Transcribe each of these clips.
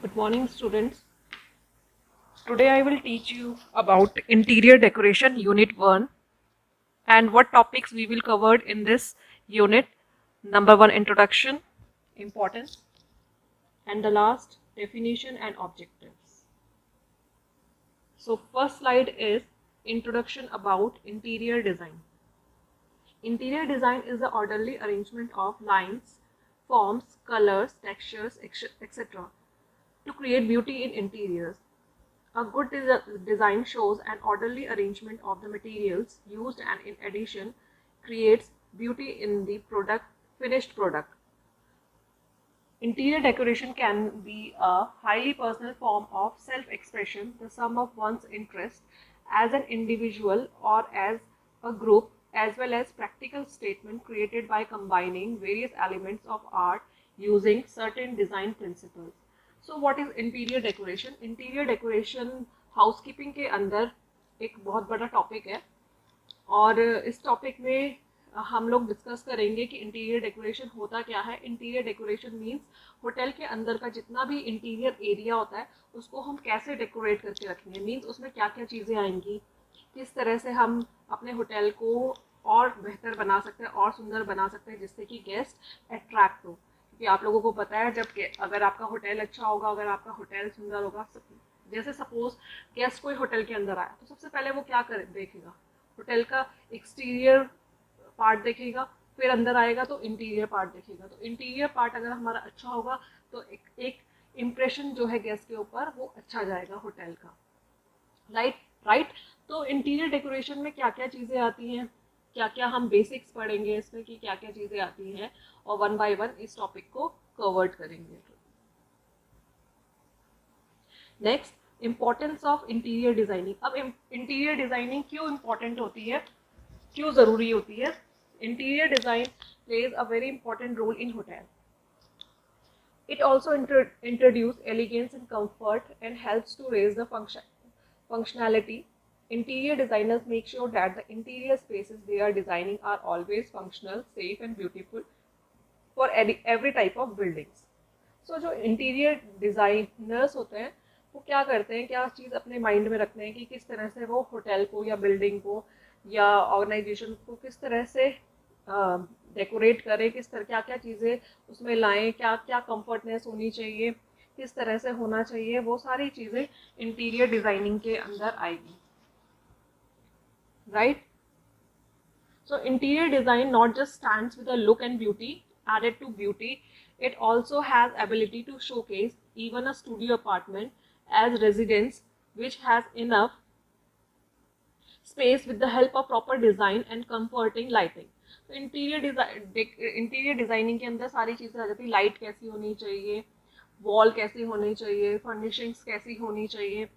Good morning, students. Today I will teach you about interior decoration unit 1 and what topics we will cover in this unit. Number 1, introduction, importance, and the last, definition and objectives. So first slide is introduction about interior design. Interior design is the orderly arrangement of lines, forms, colors, textures, etc. to create beauty in interiors. A good design shows an orderly arrangement of the materials used and in addition creates beauty in the finished product. Interior decoration can be a highly personal form of self-expression, the sum of one's interest as an individual or as a group, as well as practical statement created by combining various elements of art using certain design principles. So what is interior decoration? Interior decoration housekeeping के अंदर एक बहुत बड़ा topic है और इस topic में हम लोग डिस्कस करेंगे कि इंटीरियर डेकोरेशन होता क्या है. इंटीरियर डेकोरेशन मीन्स होटल के अंदर का जितना भी इंटीरियर एरिया होता है उसको हम कैसे डेकोरेट करके रखेंगे, मीन्स उसमें क्या क्या चीज़ें आएंगी, किस तरह से हम अपने होटल को और बेहतर बना सकते हैं और सुंदर बना सकते हैं जिससे कि गेस्ट अट्रैक्ट हो. क्योंकि आप लोगों को पता है जब अगर आपका होटल अच्छा होगा, अगर आपका होटल सुंदर होगा, जैसे सपोज गेस्ट कोई होटल के अंदर आया तो सबसे पहले वो क्या देखेगा, होटल का एक्सटीरियर पार्ट देखेगा, फिर अंदर आएगा तो इंटीरियर पार्ट देखेगा. तो इंटीरियर पार्ट अगर हमारा अच्छा होगा तो एक इम्प्रेशन जो है गेस्ट के ऊपर वो अच्छा जाएगा होटल का. राइट. तो इंटीरियर डेकोरेशन में क्या क्या चीज़ें आती हैं, क्या क्या हम बेसिक्स पढ़ेंगे इसमें कि क्या क्या चीज़ें आती हैं और वन बाय वन इस टॉपिक को कवर करेंगे. Next, importance of interior designing. अब इंटीरियर डिज़ाइनिंग क्यों इम्पोर्टेंट होती है, क्यों ज़रूरी होती है? Interior design plays a very important role in hotel. It also introduce elegance and comfort and helps to raise the functionality. Interior designers make sure that the interior spaces they are designing are always functional, safe and beautiful for every type of buildings. So जो interior designers होते हैं वो क्या करते हैं, क्या चीज़ अपने mind में रखते हैं कि किस तरह से वो होटल को या बिल्डिंग को या ऑर्गेनाइजेशन को किस तरह से डेकोरेट करें, किस तरह क्या क्या चीज़ें उसमें लाएं, क्या क्या कंफर्टनेस होनी चाहिए, किस तरह से होना चाहिए, वो सारी चीज़ें इंटीरियर डिज़ाइनिंग के अंदर आएगी. Right. So interior design not just stands with a look and beauty, added to beauty, it also has ability to showcase even a studio apartment as residence which has enough space with the help of proper design and comforting lighting. तो interior designing के अंदर सारी चीज़ें आ जाती है. Light कैसी होनी चाहिए, वॉल कैसी होनी चाहिए, फर्निशिंग्स कैसी होनी चाहिए,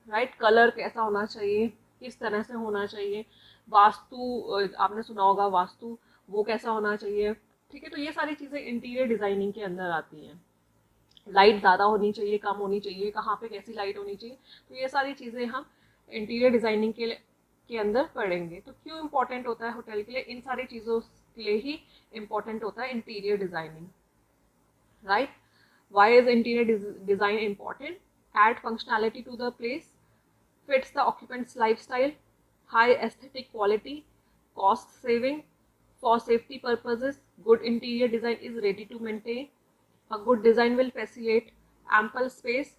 राइट, कलर कैसा होना चाहिए, किस तरह से होना चाहिए, वास्तु आपने सुना होगा वास्तु, वो कैसा होना चाहिए. ठीक है, तो ये सारी चीज़ें इंटीरियर डिज़ाइनिंग के अंदर आती हैं. लाइट ज़्यादा होनी चाहिए, कम होनी चाहिए, कहाँ पे कैसी लाइट होनी चाहिए, तो ये सारी चीज़ें हम इंटीरियर डिज़ाइनिंग के अंदर पढ़ेंगे. तो क्यों इम्पोर्टेंट होता है होटल के लिए, इन सारी चीज़ों के लिए ही इम्पोर्टेंट होता है interior designing. Right. Why is interior design important? Add functionality to the place, fits the occupant's lifestyle, high aesthetic quality, cost saving, for safety purposes, good interior design is ready to maintain. A good design will facilitate ample space.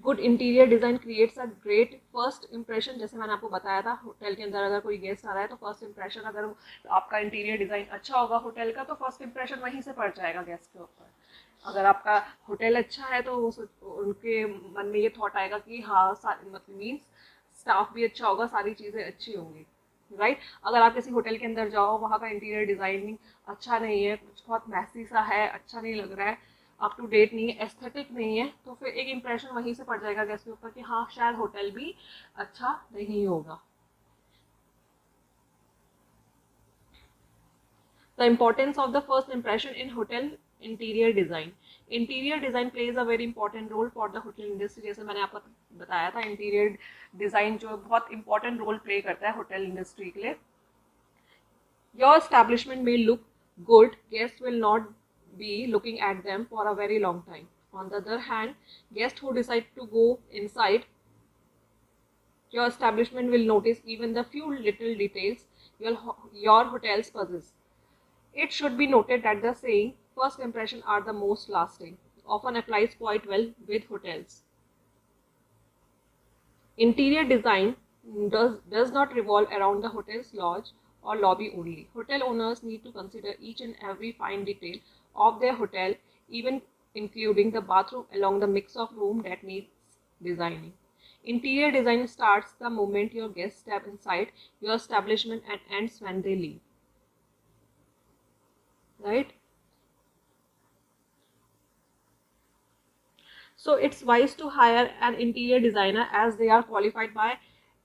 Good interior design creates a great first impression. जैसे मैंने आपको बताया था hotel के अंदर अगर कोई guest आ रहा है तो फर्स्ट इंप्रेशन, अगर आपका इंटीरियर डिज़ाइन अच्छा होगा होटल का तो फर्स्ट इंप्रेशन वहीं से पड़ जाएगा गेस्ट के ऊपर. अगर आपका होटल अच्छा है तो उनके मन में ये थॉट आएगा कि हाँ मतलब मीन्स स्टाफ भी अच्छा होगा, सारी चीज़ें अच्छी होंगी. राइट. अगर आप किसी होटल के अंदर जाओ, वहाँ का इंटीरियर डिज़ाइनिंग अच्छा नहीं है, कुछ बहुत मैसी सा है, अच्छा नहीं लग रहा है, अप टू डेट नहीं है, एस्थेटिक नहीं है, तो फिर एक इम्प्रेशन वहीं से पड़ जाएगा गेस्ट के ऊपर कि हाँ शायद होटल भी अच्छा नहीं होगा. The importance of the first impression in hotel interior design. Interior design plays a very important role for the hotel industry. जैसे मैंने आपको बताया था इंटीरियर डिज़ाइन जो बहुत इंपॉर्टेंट रोल प्ले करता है होटल इंडस्ट्री के लिए. Your establishment may look good, guests will not be looking at them for a very long time. On the other hand, guests who decide to go inside your establishment will notice even the few little details your hotels possess. It should be noted that the saying, first impressions are the most lasting, often applies quite well with hotels. Interior design does not revolve around the hotel's lodge or lobby only. Hotel owners need to consider each and every fine detail of their hotel, even including the bathroom along the mix of room that needs designing. Interior design starts the moment your guests step inside your establishment and ends when they leave. Right? So it's wise to hire an interior designer as they are qualified by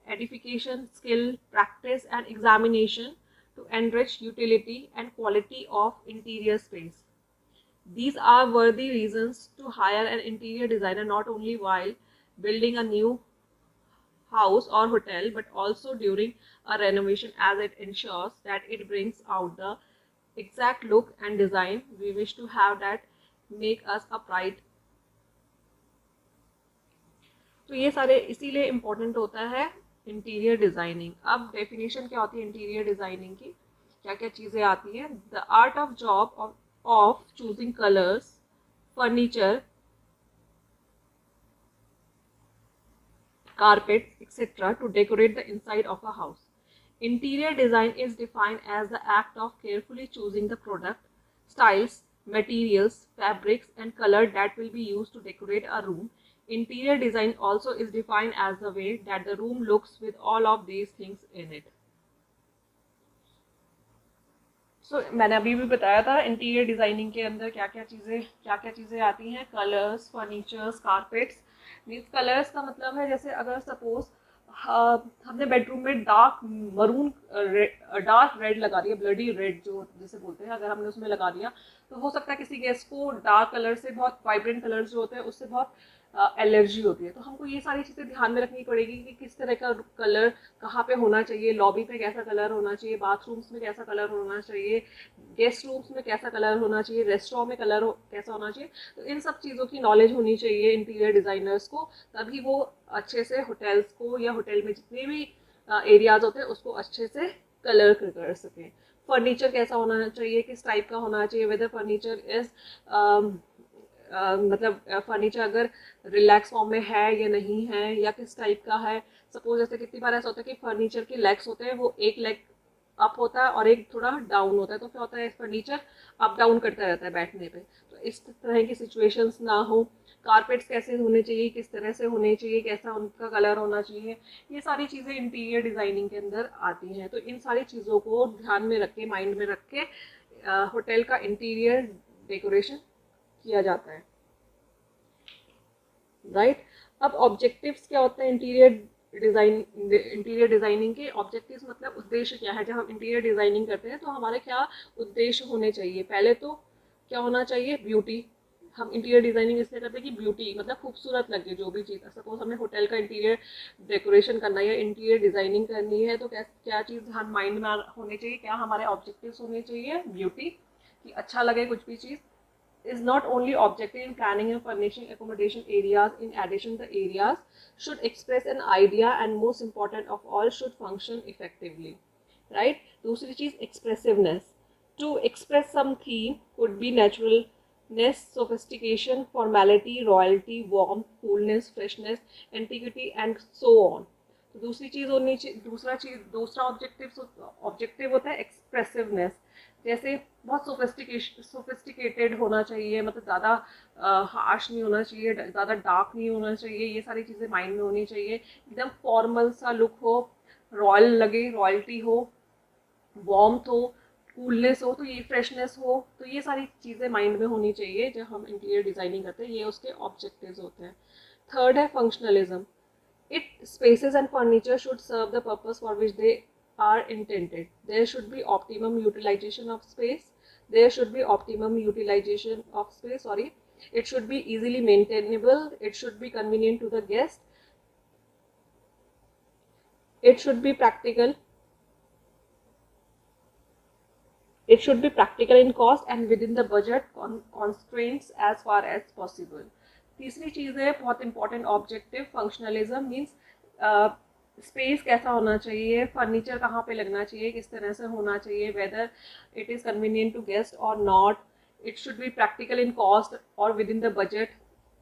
edification, skill, practice and examination to enrich utility and quality of interior space. These are worthy reasons to hire an interior designer not only while building a new house or hotel but also during a renovation, as it ensures that it brings out the exact look and design we wish to have that make us a pride. तो ये सारे इसीलिए important होता है interior designing. अब definition क्या होती है इंटीरियर डिज़ाइनिंग की, क्या क्या चीज़ें आती हैं. The art of job of choosing colours, furniture, carpets, etc. to decorate the inside of a house. Interior design is defined as the act of carefully choosing the product, styles, materials, fabrics, and color that will be used to decorate a room. Interior design also is defined as the way that the room looks with all of these things in it. मैंने अभी भी बताया था interior designing के अंदर क्या क्या चीज़ें आती हैं. Colours, furnitures, carpets. Means colours का मतलब है जैसे अगर सपोज हमने बेडरूम में डार्क मरून डार्क रेड लगा दिया, ब्लडी रेड जो जिसे बोलते हैं, अगर हमने उसमें लगा दिया तो हो सकता है किसी गेस्ट को डार्क कलर से, बहुत वाइब्रेंट कलर जो होते हैं उससे बहुत एलर्जी होती है. तो हमको ये सारी चीज़ें ध्यान में रखनी पड़ेगी कि किस तरह का कलर कहाँ पे होना चाहिए, लॉबी पे कैसा कलर होना चाहिए, बाथरूम्स में कैसा कलर होना चाहिए, गेस्ट रूम्स में कैसा कलर होना चाहिए, रेस्टोरेंट में कलर कैसा होना चाहिए. तो इन सब चीज़ों की नॉलेज होनी चाहिए इंटीरियर डिज़ाइनर्स को, तभी वो अच्छे से होटल्स को या होटल में जितने भी एरियाज होते हैं उसको अच्छे से कलर कर सकें. फर्नीचर कैसा होना चाहिए, किस टाइप का होना चाहिए, वेदर फर्नीचर इज़ मतलब फर्नीचर अगर रिलैक्स फॉर्म में है या नहीं है या किस टाइप का है. सपोज जैसे कितनी बार ऐसा होता है कि फर्नीचर के लेग्स होते हैं, वो एक लेग अप होता है और एक थोड़ा डाउन होता है, तो क्या होता है फर्नीचर अप डाउन करता रहता है बैठने पे. तो इस तरह की सिचुएशंस ना हो. कारपेट्स कैसे होने चाहिए, किस तरह से होने चाहिए, कैसा उनका कलर होना चाहिए, ये सारी चीज़ें इंटीरियर डिज़ाइनिंग के अंदर आती हैं. तो इन सारी चीज़ों को ध्यान में रख के, माइंड में रख के होटल का इंटीरियर डेकोरेशन किया जाता है. राइट. अब ऑब्जेक्टिव्स क्या होते हैं इंटीरियर डिज़ाइनिंग के. ऑब्जेक्टिव्स मतलब उद्देश्य क्या है. जब हम इंटीरियर डिज़ाइनिंग करते हैं तो हमारे क्या उद्देश्य होने चाहिए. पहले तो क्या होना चाहिए, ब्यूटी. हम इंटीरियर डिज़ाइनिंग इसलिए करते हैं कि ब्यूटी मतलब खूबसूरत लगे जो भी चीज़. सपोज हमने होटल का इंटीरियर डेकोरेशन करना है या इंटीरियर डिज़ाइनिंग करनी है तो क्या चीज़ हम माइंड में होनी चाहिए, क्या हमारे ऑब्जेक्टिव्स होने चाहिए. ब्यूटी, कि अच्छा लगे कुछ भी चीज़. is not only objective in planning and furnishing accommodation areas. In addition, the areas should express an idea and most important of all should function effectively. Right. दूसरी चीज़ expressiveness. To express some theme could be naturalness, sophistication, formality, royalty, warmth, coolness, freshness, antiquity and so on. तो दूसरी चीज़ होनी चाहिए, दूसरा objective होता है एक्सप्रेसिवनेस. जैसे बहुत सोफिस्टिकेटेड होना चाहिए, मतलब ज़्यादा हार्श नहीं होना चाहिए, ज़्यादा डार्क नहीं होना चाहिए. ये सारी चीज़ें माइंड में होनी चाहिए. एकदम फॉर्मल सा लुक हो, रॉयल लगे, रॉयल्टी हो, वार्मथ हो, कूलनेस हो, तो ये फ्रेशनेस हो. तो ये सारी चीज़ें माइंड में होनी चाहिए जब हम इंटीरियर डिज़ाइनिंग करते हैं. ये उसके ऑब्जेक्टिव्स होते हैं. थर्ड है functionalism. It spaces and furniture should serve the purpose for which they are intended. There should be optimum utilization of space. It should be easily maintainable. It should be convenient to the guest. It should be practical. It should be practical in cost and within the budget constraints as far as possible. तीसरी चीज़ है बहुत important objective functionalism means space कैसा होना चाहिए, furniture कहाँ पे लगना चाहिए, किस तरह से होना चाहिए, whether it is convenient to guest और not, it should be practical in cost और within the budget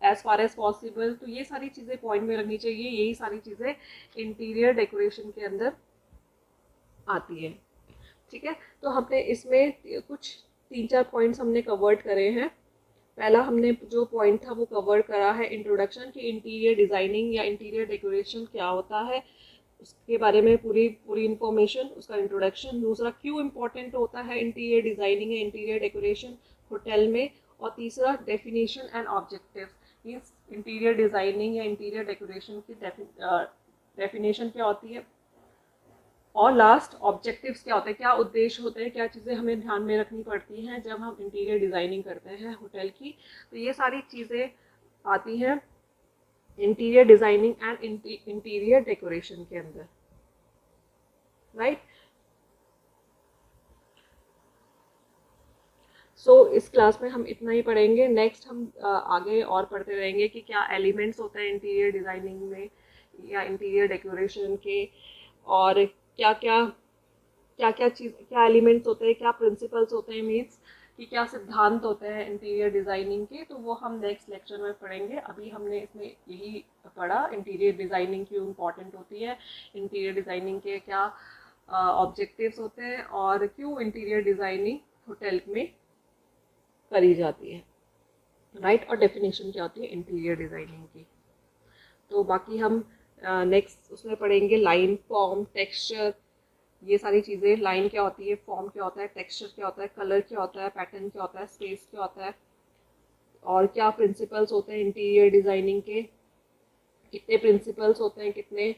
as far as possible. तो ये सारी चीज़ें पॉइंट में रखनी चाहिए, यही सारी चीज़ें इंटीरियर डेकोरेशन के अंदर आती है। ठीक है, तो हमने इसमें कुछ 3-4 पॉइंट्स हमने कवर्ड करे हैं। पहला हमने जो पॉइंट था वो कवर करा है इंट्रोडक्शन की इंटीरियर डिज़ाइनिंग या इंटीरियर डेकोरेशन क्या होता है, उसके बारे में पूरी पूरी इंफॉर्मेशन, उसका इंट्रोडक्शन। दूसरा क्यों इम्पोर्टेंट होता है इंटीरियर डिज़ाइनिंग या इंटीरियर डेकोरेशन होटल में। और तीसरा definition and objectives means interior designing या इंटीरियर डेकोरेशन की डेफिनेशन क्या होती है, और लास्ट ऑब्जेक्टिव्स क्या होते हैं, क्या उद्देश्य होते हैं, क्या चीज़ें हमें ध्यान में रखनी पड़ती हैं जब हम इंटीरियर डिज़ाइनिंग करते हैं होटल की। तो ये सारी चीज़ें आती हैं interior designing and interior decoration के अंदर, राइट। सो इस क्लास में हम इतना ही पढ़ेंगे। नेक्स्ट हम आगे और पढ़ते रहेंगे कि क्या एलिमेंट्स होते हैं इंटीरियर डिज़ाइनिंग में या इंटीरियर डेकोरेशन के, और क्या क्या क्या क्या चीज़, क्या एलिमेंट्स होते हैं, क्या प्रिंसिपल्स होते हैं, मीन्स कि क्या सिद्धांत होते हैं इंटीरियर डिज़ाइनिंग के। तो वो हम नेक्स्ट लेक्चर में पढ़ेंगे। अभी हमने इसमें यही पढ़ा इंटीरियर डिज़ाइनिंग क्यों इम्पॉर्टेंट होती है, इंटीरियर डिज़ाइनिंग के क्या ऑब्जेक्टिव्स होते हैं, और क्यों इंटीरियर डिज़ाइनिंग होटल में करी जाती है, राइट। और डेफिनेशन क्या होती है इंटीरियर डिज़ाइनिंग की। तो बाकी हम नेक्स्ट उसमें पढ़ेंगे लाइन, फॉर्म, टेक्सचर, ये सारी चीज़ें। लाइन क्या होती है, फॉर्म क्या होता है, टेक्सचर क्या होता है, कलर क्या होता है, पैटर्न क्या होता है, स्पेस क्या होता है, और क्या प्रिंसिपल्स होते हैं इंटीरियर डिज़ाइनिंग के, कितने प्रिंसिपल्स होते हैं, कितने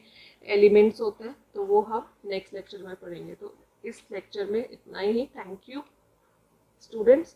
एलिमेंट्स होते हैं। तो वो हम नेक्स्ट लेक्चर में पढ़ेंगे। तो इस लेक्चर में इतना ही। Thank you students.